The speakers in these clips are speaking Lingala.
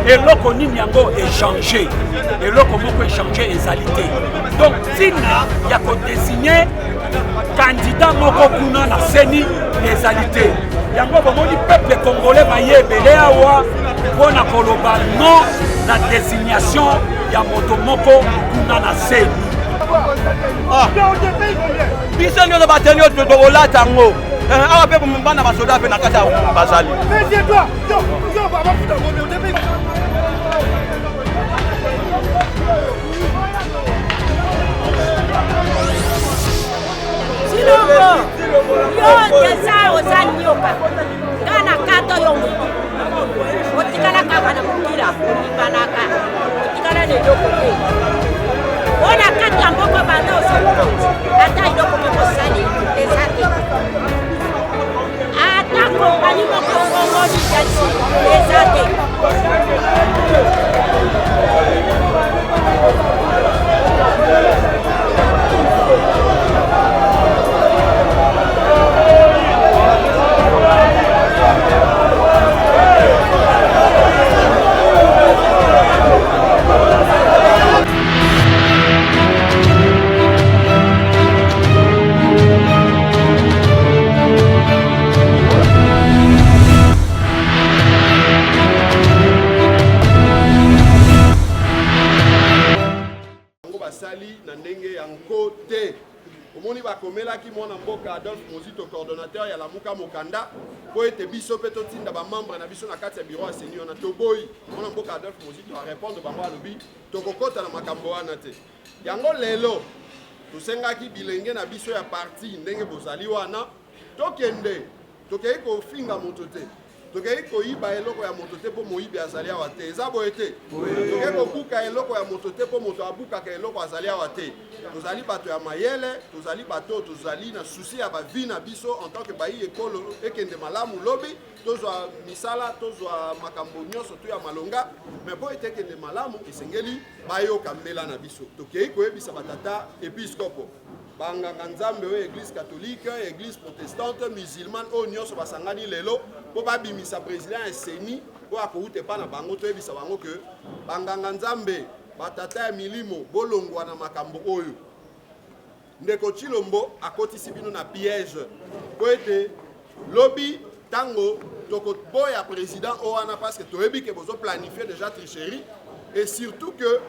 eloko nini yango échanger eloko moko échanger ezalité donc tina ya ko désigner candidat moko kuna na seni ezalité yango bomoni peuple congolais bayebele awa pona koloba non na désignation ya moto moko kuna na seni biso nyonso bateni oyo tokolata yango awa mpe bana basoda mpe na kati ya bazali Silongo, yo desa oza nyoka, kana kato yongo. Otikala kaka na mukila, ibanaka. Otikala ne yoko te. Ona kata mboko banda osakuti. Ata idoko moko sali, ezate. Ata kompani moko kongo ni jasi, ezate. Qui mon mboka Adolphe Mozito coordonnateur ya la muka mokanda po ete biso pe totinda ba membre na biso na kati ya bureau ya seni on a toboyi mon mboka Adolphe Mozito a répondre bango alobi tokokota na makambo wana te yango lelo tosengaki bilenge na biso ya parti ndenge bozali wana tokende tokei ko finga moto te tokei ko iba eloko ya moto te po moyibi azali awa te eza boye te tokei ko buka eloko ya moto te po moto abukaka eloko azali awa te tozali bato ya mayele tozali bato tozali na souci ya bavi na biso en tant que bayi ekolo ekende malamu lobi tozwa misala tozwa makambo nyonso to ya malonga mais po ete ekende malamu esengeli bayoka mbela na biso tokei koyebisa batata episkopo banganga nzambe oyo église catholique église protestante musulmane oyo nyonso basangani lelo po babimisa président ya seni po akouta epa na bango toyebisa bango ke banganga nzambe batata ya milimo bolongwa na makambo oyo ndeko Chilombo akotisi bino na piège po ete lobi tango tokoboya président owana parce que toyebi ke bozo planifier déjà tricherie et surtout que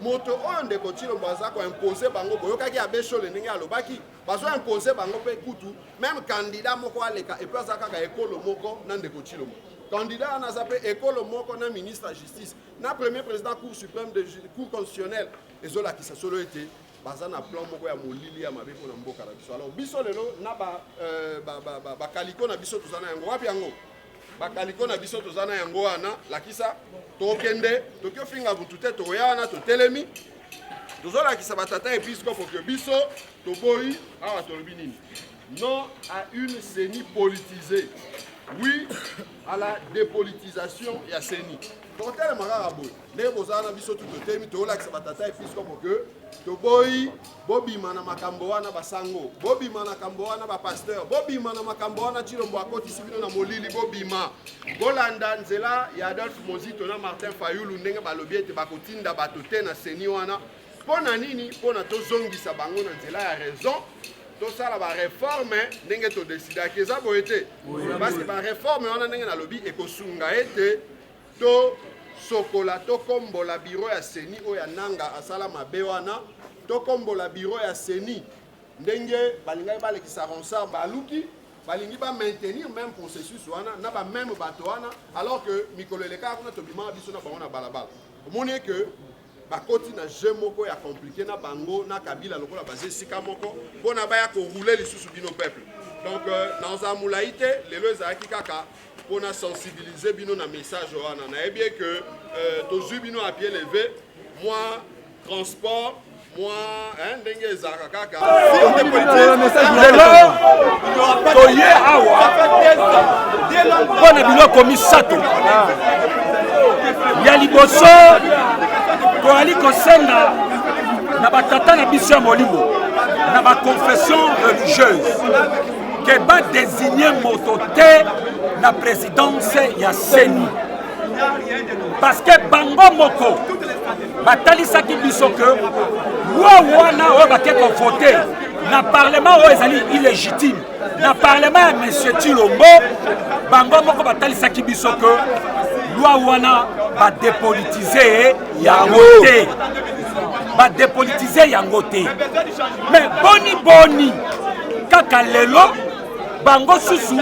moto oyo ndeko Chilombo aza ko imposer bango boyokaki abeshole ndenge alobaki bazo imposer bango pe kutu même candidat moko aleka et puis azaka ka ekolo moko na ndeko Chilombo candidat na zape ekolo moko na ministre de justice na premier président cour suprême de cour constitutionnelle ezola ki sa solo été baza na plan moko ya molili ya mabe ko na mboka na biso alors biso lelo na ba kaliko na biso tozana yango wapi yango ba kaliko na biso tozana yango wana lakisa tokende tokyo finga butu te toya wana totelemi tozola ki sa batata episcope que biso toboyi awa tolobi nini non à une CENI politisée. Oui à la dépolitisation ya CENI. Donc tel marabo, les bozana biso tout temi to la batata episcope que to boy bobi mana makambo wana basango, bobi mana makambo wana ba pasteur, bobi mana makambo wana Chilombo akoti sibino na molili bobi ma. Bolanda nzela ya Adolphe Mozito na Martin Fayulu ndenge balobi ete bakotinda bato te na CENI wana. Pona nini pona to zongisa bango na nzela ya raison. Tout ça la réforme ndenge to décider que ça bo été parce que la réforme on a ndenge na lobby ekosunga été to sokola to kombo la bureau ya CENI o ya nanga asala mabe wana to kombo la bureau ya CENI ndenge balinga balekisa ronsa baluki balingi ba maintenir même processus wana na ba même bato wana alors que mikolo leka kuna to bima biso na bango na balabala omoni que bakoti na jeu moko ya compliqué na bango na kabila lokola basé sika moko pona baya ko rouler lisusu bino peuple donc dans amulaité lelo ezaki kaka pona sensibiliser bino na message wana na bien que tozui bino à pied levé moi transport moi ndenge ezaka kaka toye awa pona biloko misato ya liboso toali kosenga na batata na biso ya molimo na baconfession religieuse ke badésigne moto te na présidence ya CENI parce que bango moko batalisaki biso que loi wana oyo bakeko vote na parlement oyo ezali illégitime na parlement ya monsieur Tshilombo bango moko batalisaki biso que loi wana badepolitize yango te badepolitize yango te mais boni kaka lelo bango susu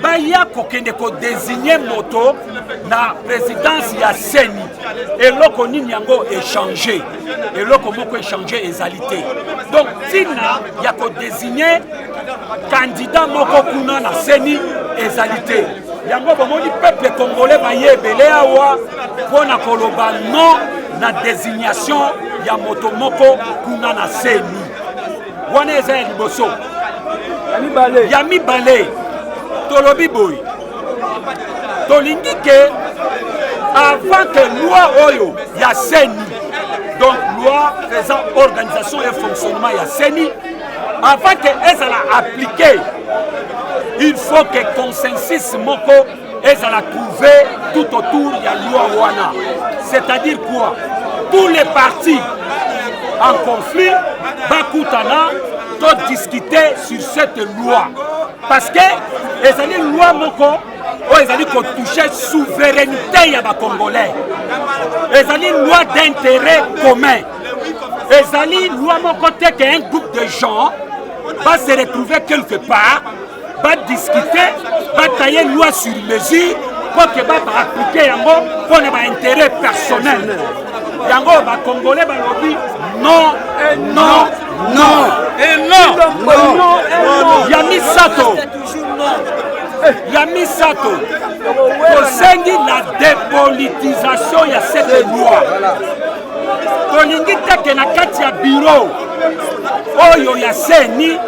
baya kokende kodésigner moto na présidence ya Seni eloko nini yango échanger eloko moko échanger ezali te donc tina ya kodésigner candidat moko kuna na Seni ezali te yango bomoni peuple congolais baye ebele awa mpona koloba non na désignation ya moto moko kuna na Seni wana eza ya liboso ya mibale tolobi boy tolingi ke avant que loi oyo ya Seni donc loi faisant organisation et fonctionnement ya Seni avant que ezala appliqué il faut que consensus moko ezala trouvé tout autour ya loi wana c'est-à-dire quoi tous les partis en conflit bakutana to discuter sur cette loi parce que ezali loi moko oyo ezali kotoucher souveraineté ya bakongolais ezali loi d'intérêt commun ezali loi moko te que un groupe de gens va se retrouver quelque part va discuter va tailler loi sur mesure pour que va appliquer yango pour na intérêt personnel yango bakongolais balobi non et non non et non Yami Sato tosengi la dépolitisation ya cette loi tolingi teke na kati ya bureau oyo ya Seni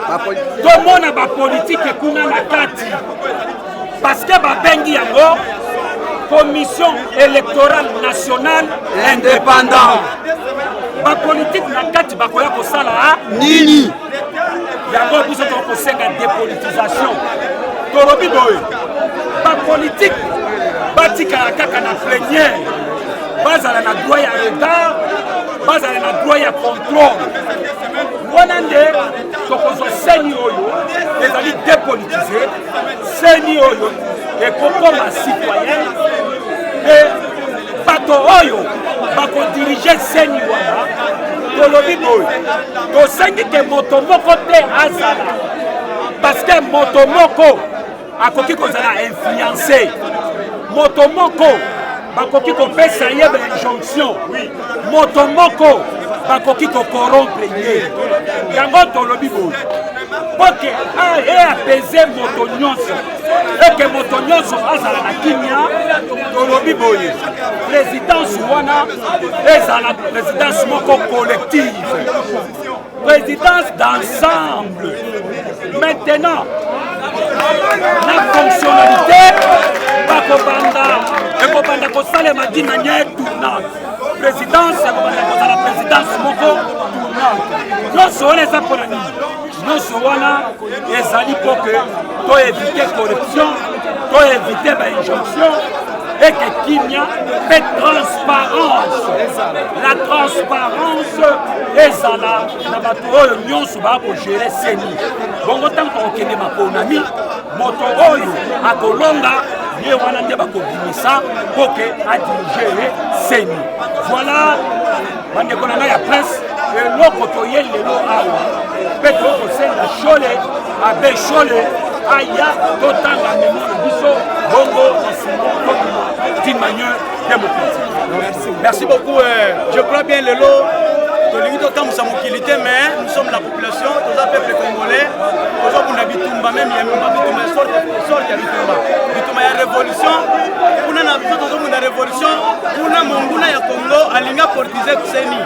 tomona bapolitike kuna na kati parce que babengi yango commission électorale nationale indépendante bapolitike na kati bakoya kosala nini yango biso tokosenga dépolitisation tolobi boye bapolitike batikala kaka na plénière bazala na droit ya retard bazala na droit ya contrôle wana nde tokozwa Seni oyo ezali dépolitisé Seni oyo ekokoma citoyen e bato oyo bakodirige Seni wana tolobi boye tosengi ke moto moko te azala parce que moto moko akoki kozala influencé moto moko bakoki kopesa ye ba injonction moto moko bakoki kocorrompre ye yango tolobi boye poke apaiser moto nyonso eke moto nyonso azala na kimia tolobi boye présidence wana ezala présidence moko collective présidence d'ensemble maintenant la fonctionnalité ekobanda kosalema d'une manière tournante présidence ekobanda kozala présidence moko tournante nyonso wana eza mpona nini nyonso wana ezali mpo ke toévite corruption toévite bainjonction et que kimia fait transparence la transparence ezala na bato oyo nyonso bakogere Seni bongo ntango tokokende maponami moto oyo akolonga ye wana nde bakobimisa mpo ke adirige Seni voilà bandeko na ngai ya presse eloko toye lelo awa mpe tokosenga Shole abe Shole aya totanga memo na biso bongo d'une manière démocratique. Merci beaucoup. Je crois bien lelo tolingi totambusa mokili te mais nous sommes la population toza peuple congolais tozobunda bitumba même ya bitumba sorte ya bitumba ya révolution kuna na biso tozobunda révolution kuna monguna ya Congo alinga politiser Seni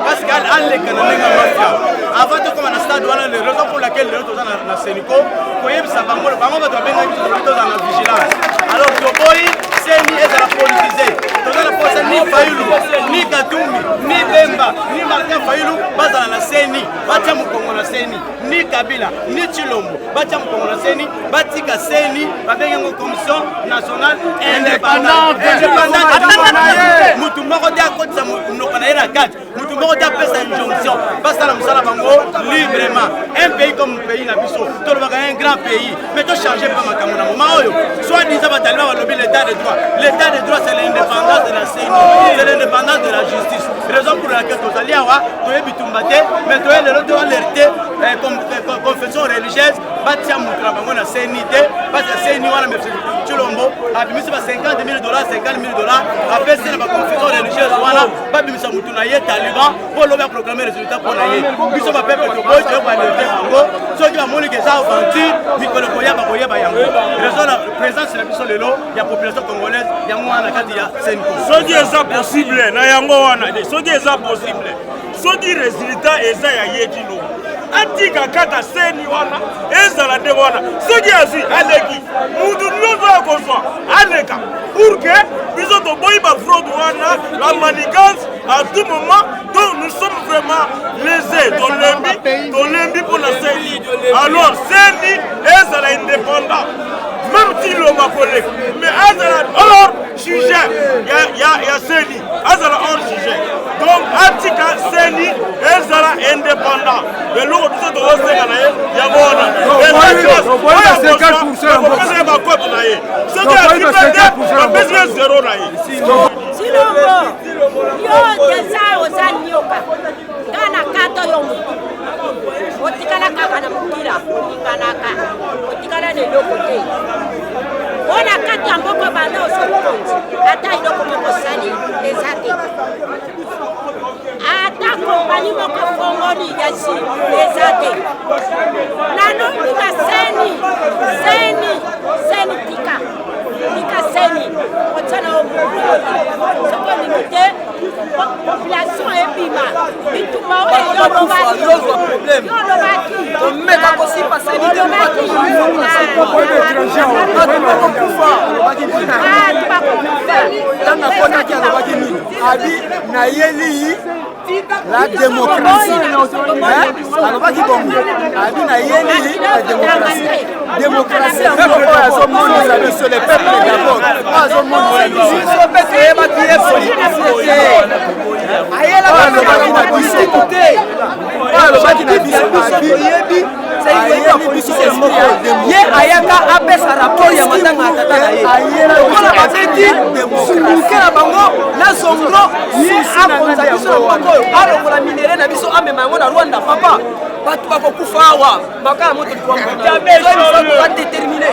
parce que aleka na ndenge mafia avant tokoma na stade wana le raison pour laquelle lelo toza na Seniko koyebisa bango bato babengaki toza na vigilance alors toboyi Seni ezala politiser toza na ni Fayulu, ni Katumbi, ni Bemba, ni Martin Fayulu, bazala na seni, batia mukongo na seni, ni Kabila, ni Chilombo, batia mukongo na seni, batika seni, babenga commission nationale indépendante. Mutu moko dia kotisa munoko na yera kati, mutu moko dia pesa injonction, basala musala bango librement. Un pays comme le pays na biso, to lobaka un grand pays, mais to changer pas makambo na moment oyo. Soit disant batalina va lobi l'état de droit. L'état de droit c'est l'indépendance de la CENI, c'est l'indépendance de la justice. Raison pour laquelle tozali awa, toyebi tumbate, mais toye lelo to alerter confession religieuse, batia mutu na bango na CENI te, batia CENI wana mais Chilombo, abimisi ba $50,000, $50,000, apesi na ba confession religieuse wana, babimisa mutu na ye Taliban, pour lobi proclamer résultat pour na ye. Biso ba peuple to boy, to ba alerter bango, soki ba moni que ça aventure, mikolo koya ba yango. Raison la présence na biso lelo ya population congolaise yango wana kati ya CENI. Soki eza possible na yango wana, soki eza possible. Soki résultat eza ya yekilo. Atika kata CENI wana, ezala nde wana. Soki asi aleki, mutu nyonso akozwa aleka. Pour que biso toboyi ba fraude wana, la manigance à tout moment, donc nous sommes vraiment lésés. Tolembi pour la CENI. Alors CENI ezala indépendant. Même si l'on m'a collé, mais Azala hors sujet, il y a CENI, Azala hors sujet. Donc, Atika CENI, Azala indépendant. Mais l'autre, c'est de rester à l'aïe, il y a bon. Et la chose, il y a 50%. Ce qui a dit, on peut zéro l'aïe. Silongo, yo desa ozanyoka, kana kato yongo. Otikala kaka na mukila, otikanaka, otikala ne lokote. Ona kati ya mboko banda osokonzi, ata iloko moko sali ezate. Ata kompani moko fongoli yasi ezate. Nano tika seni tika. Tika seni, otana omukuli. Soko limite, population ebima. Bituma oye yolobaki. Yolobaki. Omeka kosipa seni Yolobaki. Abi na yeli la démocratie. Alors qui bon abi na yeli la démocratie. Démocratie en gros à son monde sur les peuples d'abord. Pas au monde sur peuple et ba qui est politique. Ayela ba na biso écouter. Alors ba qui na biso yebi ye ayaka apesa rapport ya matanga atata na ye okola babeti suluke na bango na zongro ye akonza biso na bango oyo alongola minere na biso amema yango na Rwanda papa bato bakokufa awa maka ya moto likwambaoa déterminé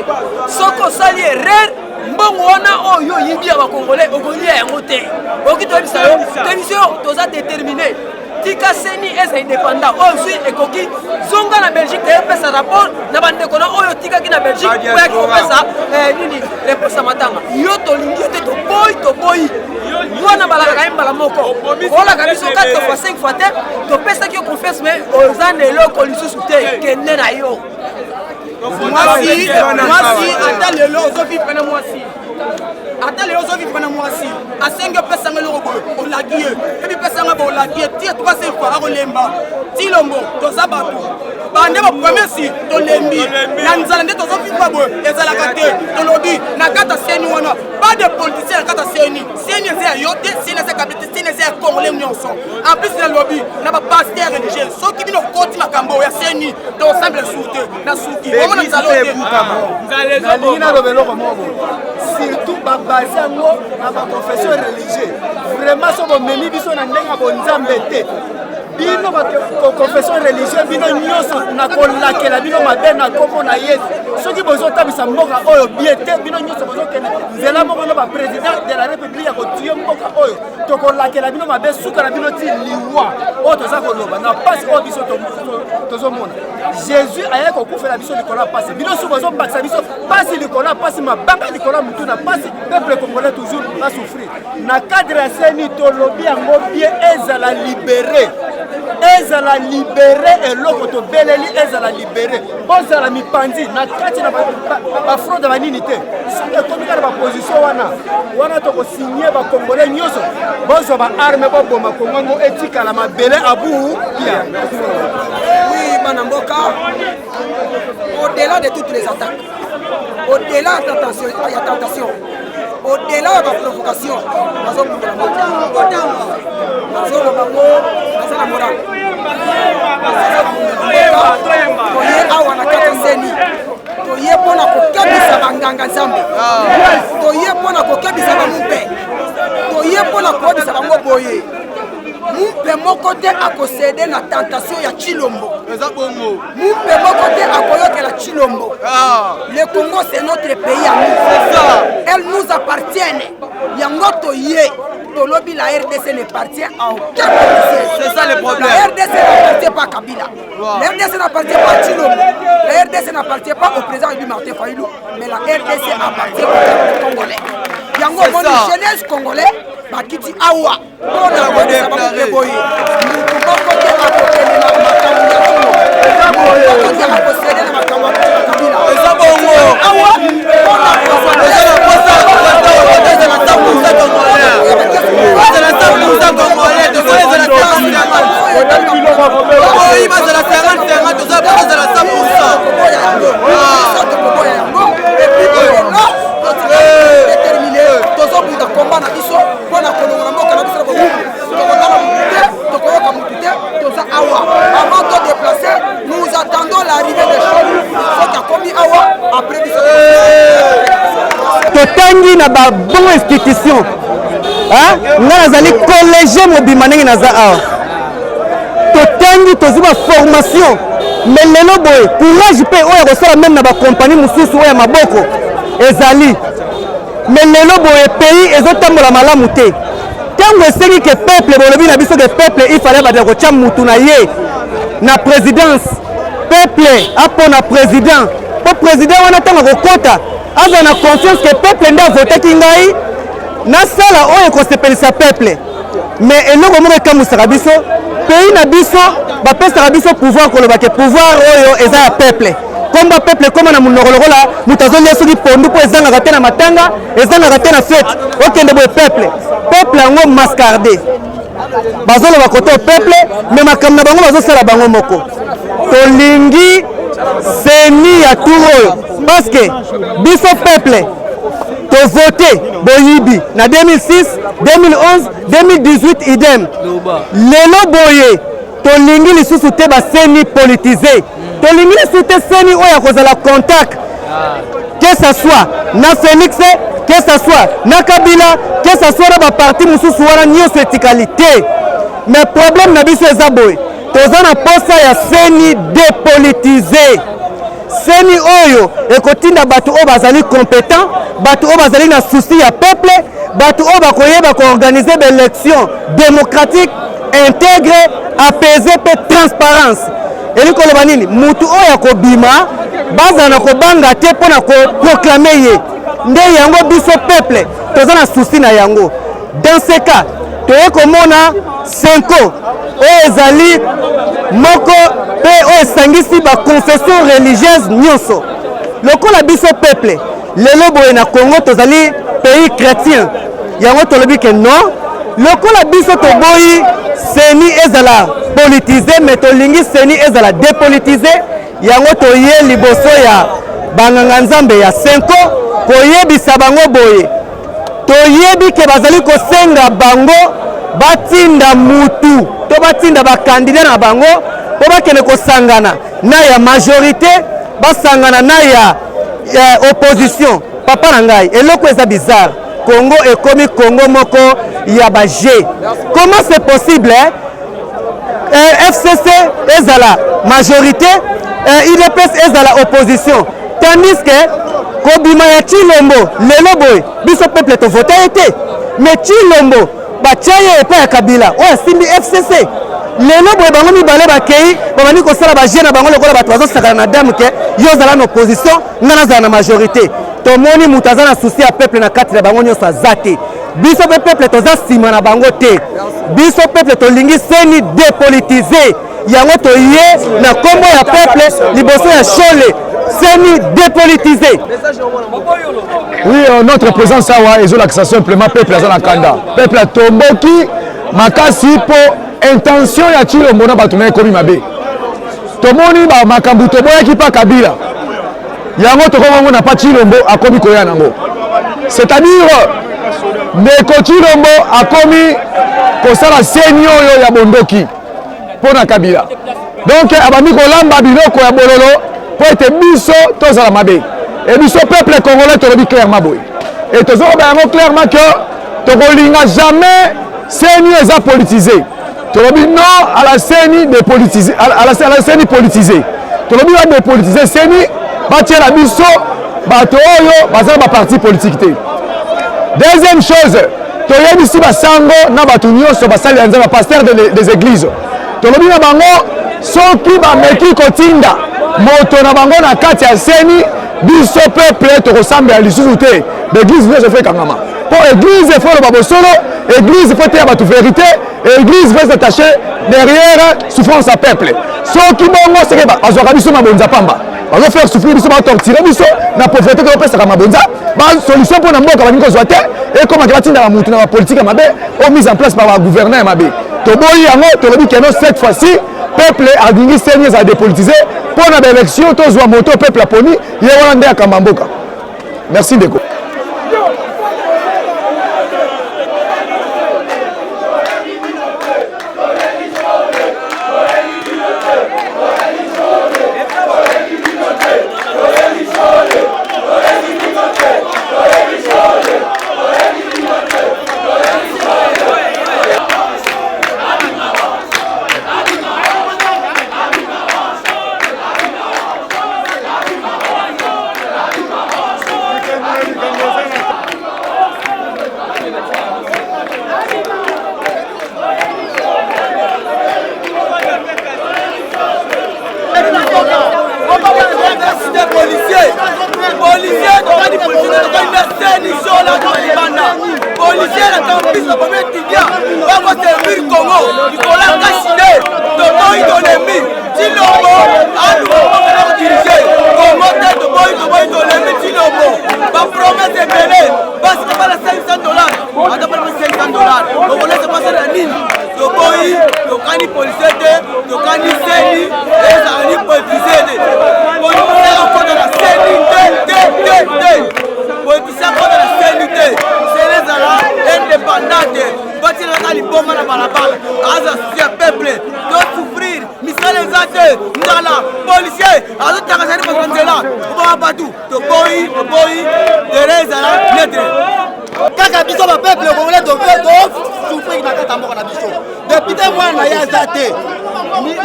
soko osali erreur mbongo wana oyo oyibi ya bakongolais okolia yango te oki toyebisa yo toyebiso toza déterminé tika CENI est indépendant. Aussi, ekoki zonga na Belgique te pesa rapport na bandeko na oyo tika ki na Belgique pour ya ki pesa nini reposa matanga. Yo to lingi te to boy. Wana balaka mbala moko. Ola kabiso 4 fois 5 fois te to pesa ki confiance mais ozane eloko lisusu te kende na yo. Mwasi ata lelo ozovive na mwasi. Ata lelo ozovive na mwasi. Asenge pesa ngelo ko olagie. Ebi pesa ngabo olagie ti 3 fois akolemba. Tilombo tozabatu. Bande ba premier si tolembi. Na nzala nde tozovive bo ezalaka te. Tolobi na kata CENI wana. Pas de politiciens na kata CENI. CENI eza yote, CENI eza kabete, CENI eza congolais nyonso. En plus na lobby na ba pasteur religieux. Soki bino koti makambo ya CENI to semble soute na suki. Omona nzalote. Nalina lobelo ko moko. Surtout ba base yango na ba confession religieuse. Vraiment so bo memi biso na ndenga bo nzambe te. Bino ba confession religieuse bino nyonso na kolakela bino mabe na kombo na Yesu. Soki bozo tabisa mboka oyo biete bino nyonso bozo kene. Nzela moko na ba président de la République ya ko tuye mboka oyo. To kolakela bino mabe suka na bino ti liwa. O toza koloba na passe o biso tozo mona. Jésus a fait la mission du Coran passé. Bino sous besoin pas sa mission passe le Coran passe ma banque du Coran mutu na passe peuple congolais toujours va souffrir. Na cadre ya seni to lobby yango bien ezala libéré. Ezala libéré et loko to beleli ezala libéré. Bozala mipandi na kati na ba fraude ba nini te. Soki komi ka ba position wana to ko signer ba congolais nyoso. Bozo ba arme ba boma Kongo etika la mabele abu bien. Oui, Manamboka, au-delà de toutes les attaques, au-delà de la tentation, au-delà de la provocation, nous avons la morale. Toye pona kokabisa banganga nzambe toye pona kokabisa bampe toye pona kokabisa bango boye mumpe moko te akosede na tentation ya Chilombo mumpe moko te akoyokela Chilombo. Le Congo c'est notre pays à nous, elle nous appartient. Yango toye tolobi la RDC n'appartient à aucun politicien. C'est ça le problème. La RDC n'appartient pas à Kabila. La RDC n'appartient pas à Chilombo. La RDC n'appartient pas au président Ibi Martin Fayulu, mais la RDC appartient aux Congolais. Yango moni jeunesse congolais bakiti awa pona kodesa bamupe boye mutu moko te akokende na makambo ya Chilombo moko te akosede na makambo ya Kabila eza bongo awa pona kozala posa kozala na tabu za congolais kozala tabu za congolais kozala tabu za congolais oyi bazala 50 tozala tabu za koboya yango et puis déterminé tozobuta combat na biso pona kolongola mboka na biso tokotala mutute tokoyoka mutute toza awa avant de déplacer nous attendons l'arrivée des choses soki akomi awa après biso totangi na ba bon institution nga nazali collégien mobima ndenge naza awa totangi tozwi ba formation mais lelo boye courage mpe oyo akosala meme na bakompagnie mosusu oyo ya maboko ezali mais lelo boye pays ezotambola malamu te ntango esengi ke peuple bolobi na biso ke peuple ifale batela kotya mutu na ye na présidence peuple apona président po président wana ntango akokɔta aza na confiance ke peuple nde avotaki ngai nasala oyo ekosepelisa peuple mais eloko moko ekamwisaka biso pays na biso bapesaka biso pouvoir koloba ke pouvoir oyo eza ya peuple komba peuple koma na munoko lokola mutu azolia soki pondu mpo ezangaka te na matanga ezangaka te na fete okende boye peuple yango mascarde bazoloba kote peuple me makambo na bango bazosala bango moko tolingi seni ya tour oyo parce que biso peuple tovote boyibi na 2006 2011 2018 idem lelo boye tolingi lisusu te baseni politise tolingi lisusu te seni oyo akozala contact que ça soit na Félix que ça soit na Kabila que ça soit na baparti mosusu wana nyonso etikali te mais problème na biso eza boye toza na posa ya seni dépolitise seni oyo ekotinda bato oyo bazali compétent bato oyo bazali na souci ya peuple bato oyo bakoyeba koorganize baélection démocratique intègre apaisé mpe transparence eli koloba nini mutu oyo akobima bazala na kobanga te mpo na koproklame ye nde yango biso peuple toza na souci na yango dans ce cas toye komona Senko oyo ezali moko mpe oyo esangisi baconfession religieuse nyonso lokola biso peuple lelo boye na Congo tozali pays chrétien yango tolobi ke non lokola biso toboyi seni ezala politise mais tolingi seni ezala dépolitise yango toye liboso ya banganga nzambe ya Senko koyebisa bango boye toyebi ke bazali kosenga bango batinda mutu to batinda bakandida na bango po bakende kosangana na ya majorité basangana na ya opposition papa na ngai eloko eza bizarre Congo ekomi Congo moko ya baje comment c'est possible FCC ezala majorité IDPS ezala opposition tandis que kobima ya Chilombo lelo boy biso peuple to vote ete mais Chilombo bachaye epa ya Kabila oyo asimbi FCC lelo boye bango mibale bakei babandi kosala baje na bango lokola bato bazosakana na dame ke yo ozala na opposition nga nazala na majorité tomoni moto aza na souci ya peuple na kati na bango nyonso aza te biso mpe peuple toza nsima na bango te biso peuple tolingi seni dépolitiser yango toye na kombo ya peuple liboso ya chole seni dépolitisé. Oui, notre présence awa ezolakisa simplement peuple aza na kanda peuple atomboki makasi po intention ya Tshilombo na bato na ekomi mabe tomoni makambo toboyaki pa Kabila yango tokomongo na pa Tshilombo akomi koya nango c'est-à-dire ndeko Tshilombo akomi kosala seni oyo ya bondoki mpona Kabila donc abandi kolamba biloko ya bololo po ete biso tozala mabe et biso peuple congolais tolobi clairement boye et tozoloba yango clairement que tokolinga jamais seni eza politisé tolobi non à la scène dépolitisée à la scène politisée tolobi va dépolitiser seni batiela biso bato oyo bazala ba parti politique te. Deuxième chose toyebisi basango na bato nyonso basali nzamba pasteur des églises tolobi na bango soki bameki kotinda moto na bango na kati ya seni biso peuple tokosambela lisusu te l'église nyonso efo ekangama po église efo loba bosolo église efo teya bato vérité église efo s'attacher derrière souffrance à peuple soki bongo seke bazwaka biso mabonza pamba bazofaire souffrir biso batortire biso na pauvreté topesaka mabonza basolution mpo na mboka balingi kozwa te ekomaki batindaka mutu na bapolitike ya mabe o mise en place par bagouverneur ya mabe toboyi yango tolobi keno cette fois-ci peuple alingi seni ezala dépolitisé mpo na baélection tozwa moto peuple aponi ye wana nde akamba mboka. Merci ndeko.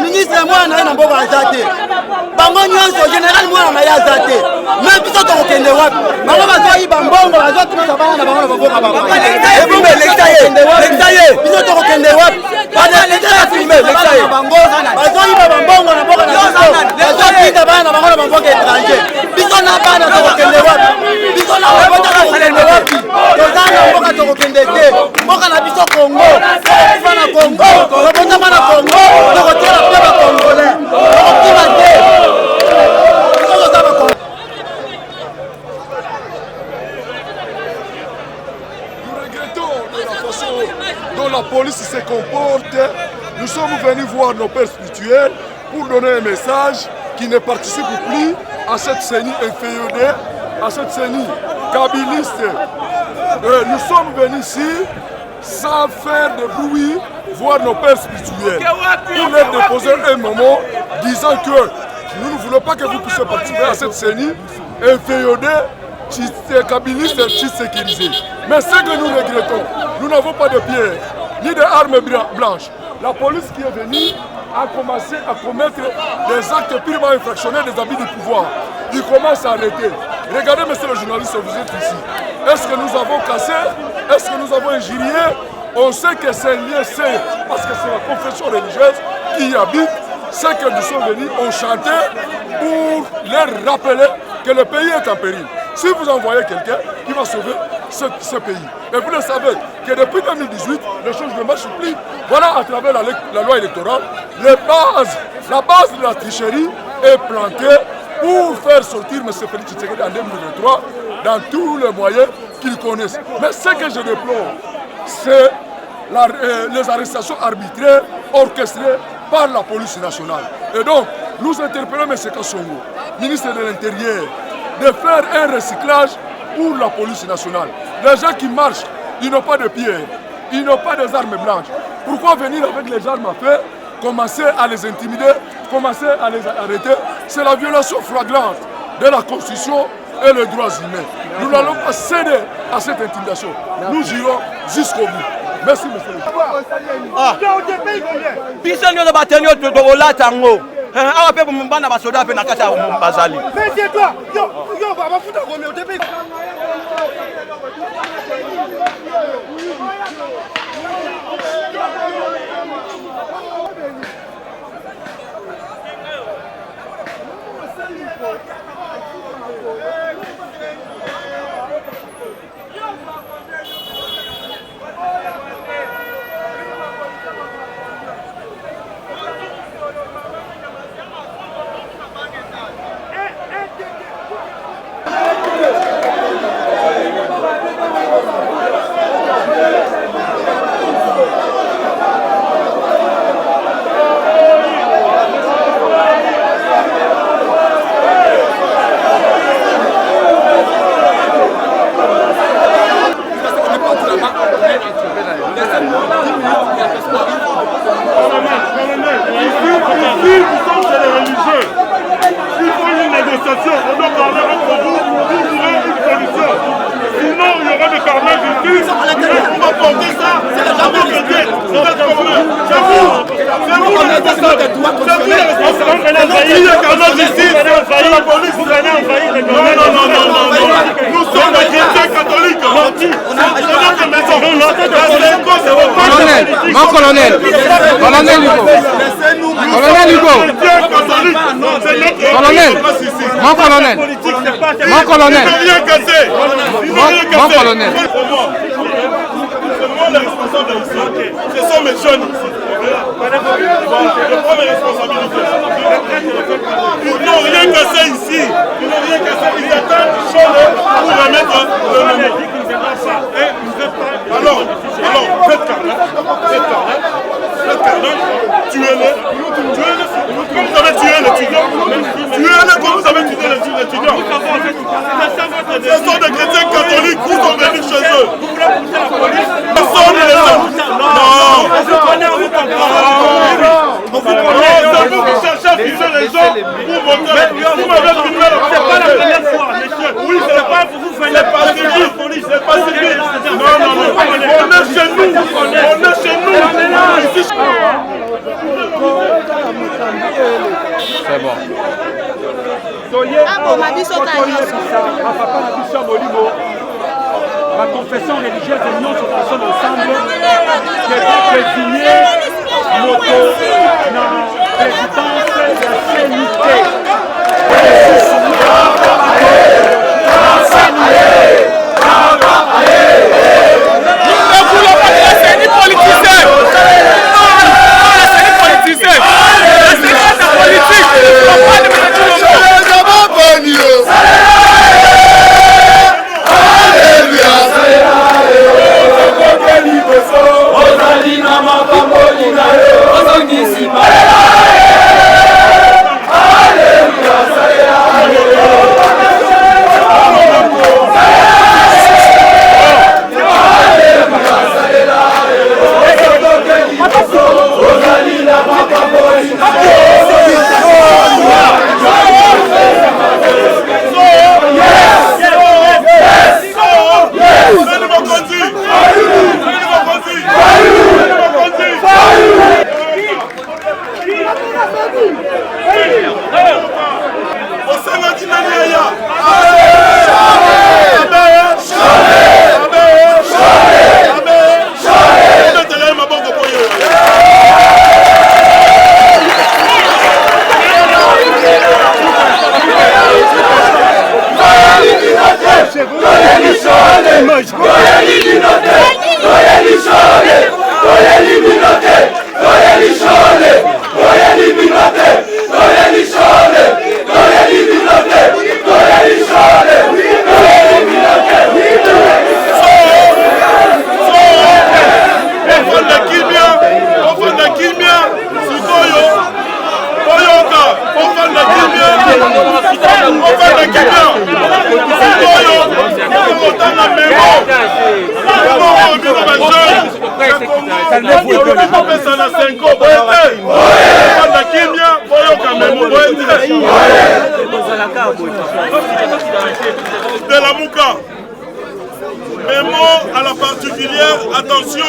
ministre mwana na mboka azate bango nyonso général mwana na yazate même biso tokokende wapi bango bazoyiba mbongo bazotumisa bana na bango na baboka bango biso tokokende wapi bazoyiba bambongo na mboka na biso bazotinda bana na bango na baboka étranger biso na bana tokokende wapi biso na babota tokokende wapi tozana mboka tokokende te mboka na biso Congo tokokufa na Congo tokotama na Congo tokotiela mpe bacongolais tokokima te. Dont la police se comporte, nous sommes venus voir nos pères spirituels pour donner un message qui ne participe plus à cette CENI inféodée, à cette CENI kabiliste. Nous sommes venus ici sans faire de bruit voir nos pères spirituels pour leur déposer un moment disant que nous ne voulons pas que vous puissiez participer à cette CENI inféodée, kabiliste et sécurisée. Mais ce que nous regrettons, nous n'avons pas de pierres ni d'armes blanches. La police qui est venue a commencé à commettre des actes purement infractionnels des abus du pouvoir. Ils commencent à arrêter. Regardez, monsieur le journaliste, vous êtes ici. Est-ce que nous avons cassé? Est-ce que nous avons injurié? On sait que c'est lié, c'est parce que c'est la confession religieuse qui y habite. C'est que nous sommes venus, on chantait pour leur rappeler que le pays est en péril. Si vous envoyez quelqu'un qui va sauver ce pays, et vous le savez que depuis 2018, les choses ne marchent plus. Voilà, à travers la loi électorale, la base de la tricherie est plantée pour faire sortir M. Félix Tshisekedi en 2023 dans tous les moyens qu'ils connaissent. Mais ce que je déplore, c'est les arrestations arbitraires orchestrées par la police nationale. Et donc, nous interpellons M. Kassongo, ministre de l'Intérieur, de faire un recyclage pour la police nationale. Les gens qui marchent, ils n'ont pas de pierres, ils n'ont pas des armes blanches. Pourquoi venir avec les armes à feu, commencer à les intimider, commencer à les arrêter? C'est la violation flagrante de la Constitution et les droits humains. Nous n'allons pas céder à cette intimidation. Nous irons jusqu'au bout. Merci, monsieur le Les responsables ici, ce sont mes jeunes ici. Je prends mes responsabilités. Ils n'ont rien cassé ici. Ils n'ont rien cassé. Ils attendent changer pour remettre le nom. Alors, faites carnet. Tuez-le. Comme vous avez tué l'étudiant. Tuez-le comme vous avez tué l'étudiant. Ce sont des chrétiens catholiques qui sont venus chez eux. Personne ne les a. Non. C'est vous qui cherchez à ficher les gens pour voter. Vous m'avez filmé la première fois, monsieur. Oui, c'est pas pour vous faire la police. C'est pas civil. Non. On est chez nous. C'est bon. La confession religieuse et nous sommes ensemble qui est désigné moto dans la résidence de la CNUT. Nous ne voulons pas de la CNI politicienne. La CNI politicienne. La CNI est politique. On parle de Lamuka. Mémo à la particulière attention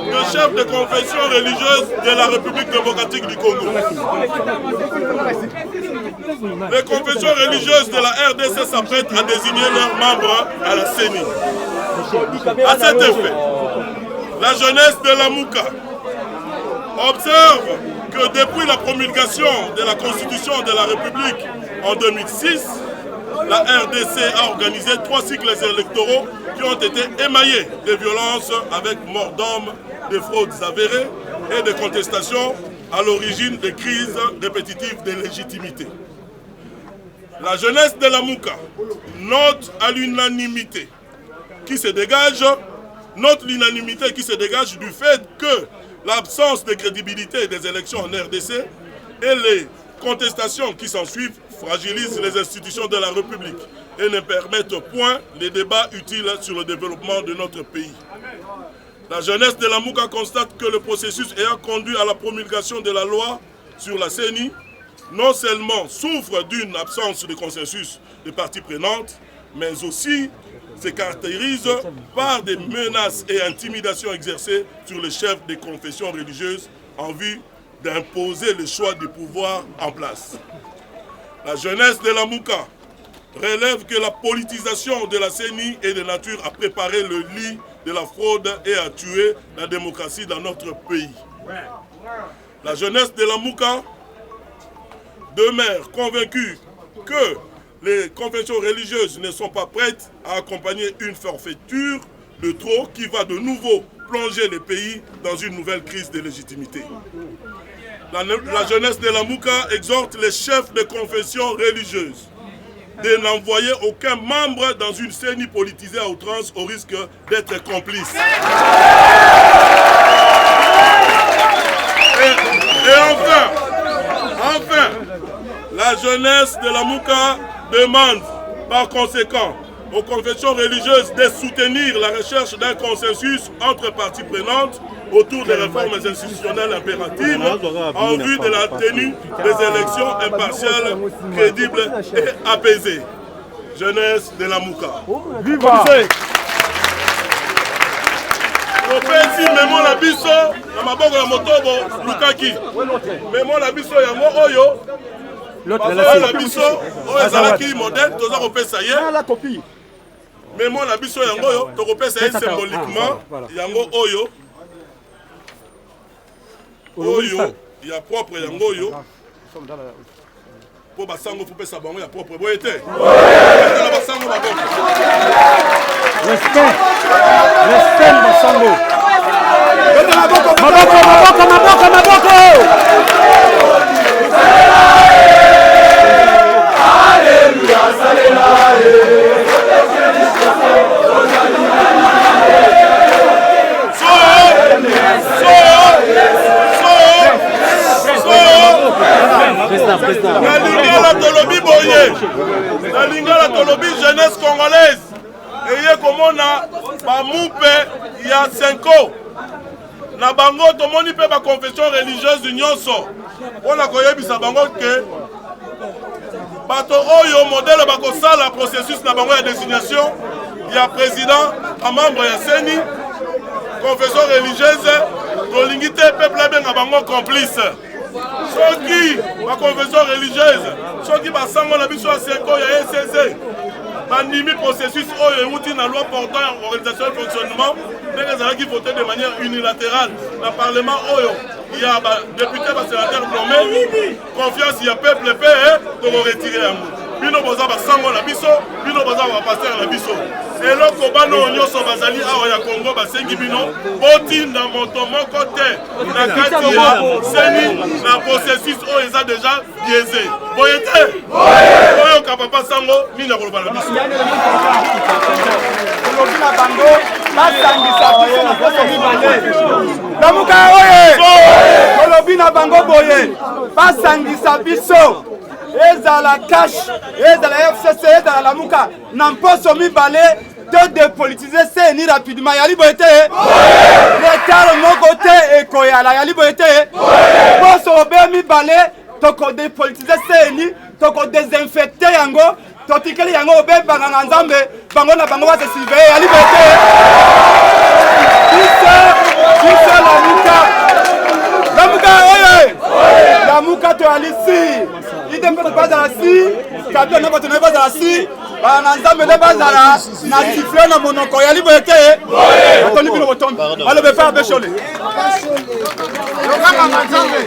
du chef de confession religieuse de la République démocratique du Congo. Les confessions religieuses de la RDC s'apprêtent à désigner leurs membres à la CENI. À cet effet, la jeunesse de Lamuka observe que depuis la promulgation de la Constitution de la République en 2006, la RDC a organisé 3 cycles électoraux qui ont été émaillés de violences avec mort d'hommes, de fraudes avérées et de contestations à l'origine des crises répétitives de légitimité. La jeunesse de Lamuka note l'unanimité qui se dégage du fait que l'absence de crédibilité des élections en RDC et les contestations qui s'ensuivent fragilisent les institutions de la République et ne permettent point les débats utiles sur le développement de notre pays. La jeunesse de Lamuka constate que le processus ayant conduit à la promulgation de la loi sur la CENI non seulement souffre d'une absence de consensus des parties prenantes, mais aussi se caractérise par des menaces et intimidations exercées sur les chefs des confessions religieuses en vue d'imposer le choix du pouvoir en place. La jeunesse de Lamuka relève que la politisation de la CENI est de nature à préparer le lit de la fraude et à tuer la démocratie dans notre pays. La jeunesse de Lamuka demeure convaincue que les confessions religieuses ne sont pas prêtes à accompagner une forfaiture de trop qui va de nouveau plonger le pays dans une nouvelle crise de légitimité. La jeunesse de Lamuka exhorte les chefs de confessions religieuses de n'envoyer aucun membre dans une CENI politisée à outrance au risque d'être complice. Et enfin, la jeunesse de Lamuka demande par conséquent aux confessions religieuses de soutenir la recherche d'un consensus entre parties prenantes autour des réformes institutionnelles impératives en vue de la tenue des élections impartiales, crédibles et apaisées. Jeunesse de Lamuka. Viva! Opesi memo la biso na maboko ya motobo lukaki. Memo la biso yango oyo. La biso oyo ezalaki modèle toza kopesa ye. Memo la biso yango oyo tokopesa ye symboliquement yango oyo. Oyo ya propre yango oyo. Po basango faut pesa bango ya propre boye te. La basango baboko. Respect basango. Maboko. Alléluia, salela. Na lingala tolobi jeunesse congolaise eye komona ba mupe ya 5 na bango tomoni pe ba confession religieuse nyonso ona koyebisa bango ke bato oyo modèle bakosala processus na bango ya désignation ya président a membre ya CENI confession religieuse tolingi te peuple abenga bango complice. Soki ma confession religieuse, soki basango na biso ya 5 ya ECC, bandimi processus oyo euti na loi portant organisation et fonctionnement, ndenge ezalaki voté de manière unilatérale na parlement oyo ya ba député ba sénateur nommé, confiance ya peuple pe to retirer yango. Bino boza basango na biso, bino boza ba pasteur na biso. Eloko bano nyonso bazali awa ya Congo basengi bino botinda moto moko te na kati ya CENI na processus oyo eza déjà biaisé. Boye te oyo kapapa sango nini ya koloba na biso kolobi na bango basangisa biso na poso mibale Lamuka oye kolobi na bango boye basangisa biso ezala cash ezala FCC ezala Lamuka na poso mibale de dépolitiser CENI rapidement yali boye te retard moko te ekoyala yali boye te poso obe mibale toko dépolitiser CENI toko désinfecter yango totikeli yango obe banganga nzambe bango na bango base surveiller ya liberté biso lamuka oye lamuka to alisi ide mpe tobazala si kabila na bato na ye bazala si bana nzambe nde bazala na sifle na monoko ya liberté atoni bino botombi alobe fe abeshole lokanga nzambe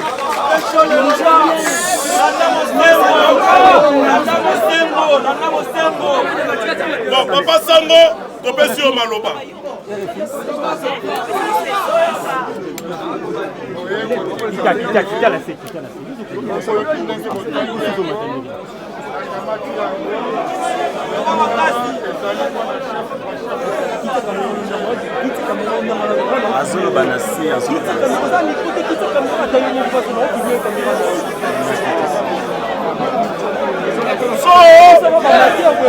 Bon, Papa Sango, topesi yo maloba. Azul Banassi, Azul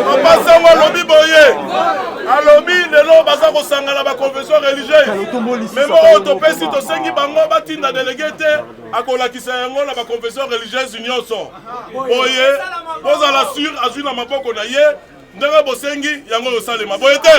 Papa Sango alobi boye alobi lelo baza kosangana ba confession religieuse mais moko topesi tosengi bango batinda délégué te akolakisa yango na ba confession religieuse nyonso boye bozala sur azwi na maboko na ye ndenge bosengi yango yosalema boye te